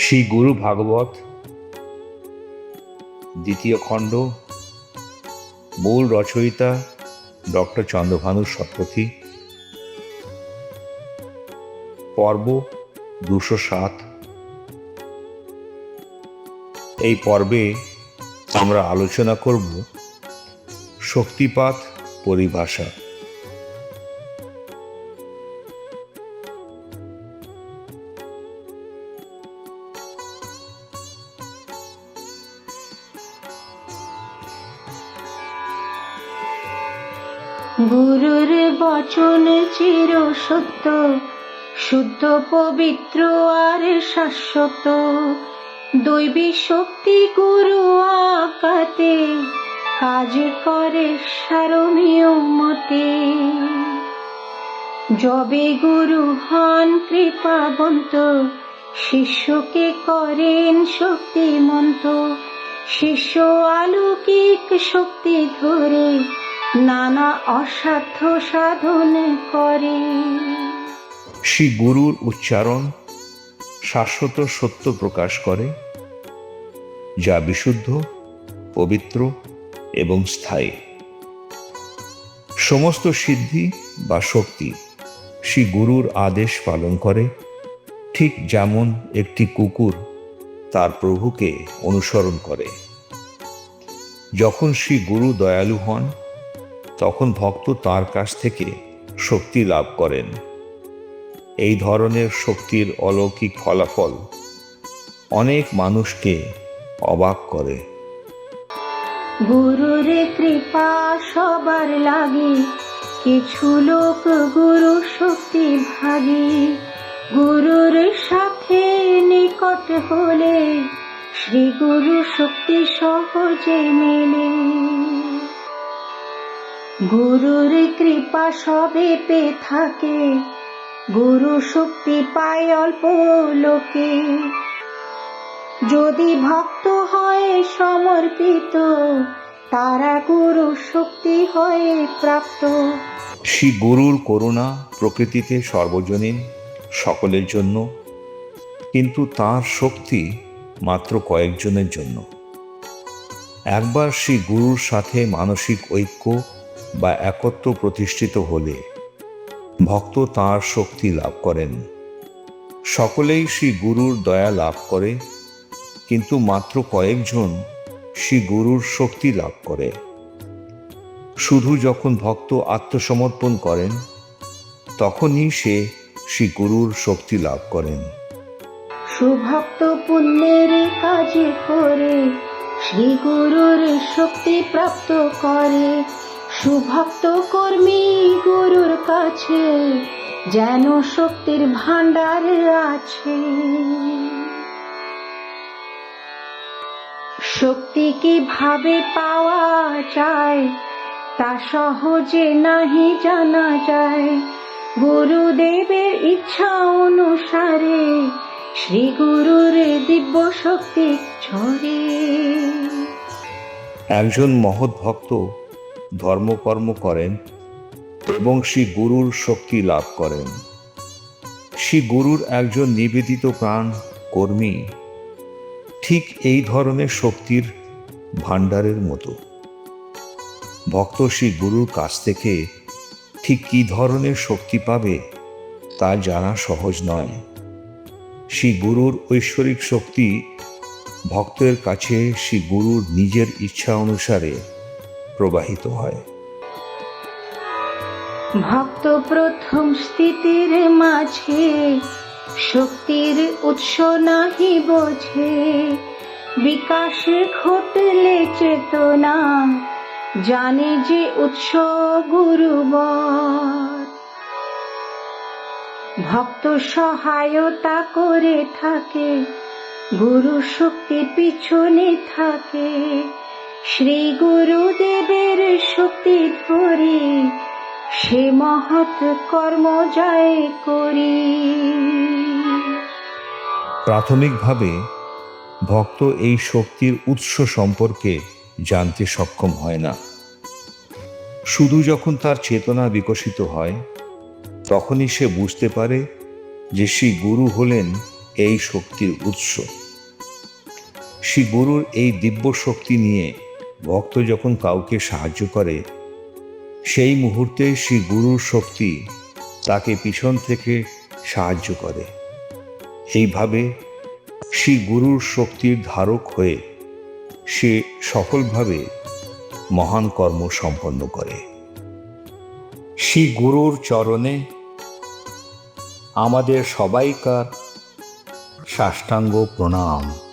শ্রী গুরু ভাগবত দ্বিতীয় খণ্ড, মূল রচয়িতা ডক্টর চন্দ্রভানু শতপথী, পর্ব 207। এই পর্বে আমরা আলোচনা করব শক্তিপাত পরিভাষা। গুরুর বচন চির সত্য, শুদ্ধ পবিত্র আর শাশ্বত। দৈবী শক্তি গুরু আজ্ঞাতে কাজ করে সারমীয় মতে। যবে গুরু হন কৃপাবন্ত, শিষ্যকে করেন শক্তিমন্ত। শিষ্য অলৌকিক শক্তি ধরে নানা অসাধ্য সাধন করে। শ্রী গুরুর উচ্চারণ শাশ্বত সত্য প্রকাশ করে, যা বিশুদ্ধ, পবিত্র এবং স্থায়ী। সমস্ত সিদ্ধি বা শক্তি শ্রী গুরুর আদেশ পালন করে, ঠিক যেমন একটি কুকুর তার প্রভুকে অনুসরণ করে। যখন শ্রী গুরু দয়ালু হন, তখন ভক্ত তার কাছ থেকে শক্তি লাভ করেন। এই ধরনের শক্তির অলৌকিক ফলাফল অনেক মানুষকে অবাক করে। গুরুর কৃপা সবার লাগে, কিছু লোক গুরু শক্তি ভাগী। গুরুর সাথে নিকট হলে শ্রী গুরু শক্তি সহজে মেলে। গুরুর কৃপা সবে পেয়ে থাকে, গুরু শক্তি পায় অল্প লোকে। যদি ভক্ত হয় সমর্পিত, তারা গুরু শক্তি হয়ে প্রাপ্ত। শ্রী গুরুর করুণা প্রকৃতিতে সর্বজনীন, সকলের জন্য, কিন্তু তার শক্তি মাত্র কয়েকজনের জন্য। একবার শ্রী গুরুর সাথে মানসিক ঐক্য বা একত্ব প্রতিষ্ঠিত হলে ভক্ত তাঁর শক্তি লাভ করেন। সকলেই শ্রী গুরুর দয়া লাভ করে, কিন্তু মাত্র কয়েকজন শ্রী গুরুর শক্তি লাভ করে। শুধু যখন ভক্ত আত্মসমর্পণ করেন, তখনই সে শ্রী গুরুর শক্তি লাভ করেন। সুভক্ত পুণ্যের কাজ করে শ্রী গুরুর শক্তি প্রাপ্ত করে। সুভক্ত কর্মী গুরুর কাছে যেন শক্তির ভান্ডার আছে। শক্তি কিভাবে পাওয়া যায় তা সহজে নাহি জানা যায়। গুরুদেবের ইচ্ছা অনুসারে শ্রী গুরুর দিব্য শক্তি ঝরে। একজন মহৎ ভক্ত ধর্মকর্ম করেন এবং শ্রী গুরুর শক্তি লাভ করেন। শ্রী গুরুর একজন নিবেদিত প্রাণ কর্মী ঠিক এই ধরনের শক্তির ভাণ্ডারের মতো। ভক্ত শ্রী গুরুর কাছ থেকে ঠিক কী ধরনের শক্তি পাবে তা জানা সহজ নয়। শ্রী গুরুর ঐশ্বরিক শক্তি ভক্তের কাছে শ্রী গুরুর নিজের ইচ্ছা অনুসারে প্রবাহিত হয়। ভক্ত প্রথম স্থিতির মাঝে শক্তির উৎস নাহি বোঝে। বিকাশ ঘটলে চেতনা জানে যে উৎস গুরুবর। ভক্ত সহায়তা করে থাকে, গুরু শক্তি পিছনে থাকে। শ্রী গুরুদেবের শক্তি ধরি সে মহৎ কর্ম জয় করি। প্রাথমিকভাবে ভক্ত এই শক্তির উৎস সম্পর্কে জানতে সক্ষম হয় না। শুধু যখন তার চেতনা বিকশিত হয় তখনই সে বুঝতে পারে যে শ্রী গুরু হলেন এই শক্তির উৎস। শ্রী গুরুর এই দিব্য শক্তি নিয়ে ভক্ত যখন কাউকে সাহায্য করে, সেই মুহূর্তে শ্রী গুরুর শক্তি তাকে পিছন থেকে সাহায্য করে। এইভাবে শ্রী গুরুর শক্তির ধারক হয়ে সে সফলভাবে মহান কর্ম সম্পন্ন করে। শ্রী গুরুর চরণে আমাদের সবাইকার সাষ্টাঙ্গ প্রণাম।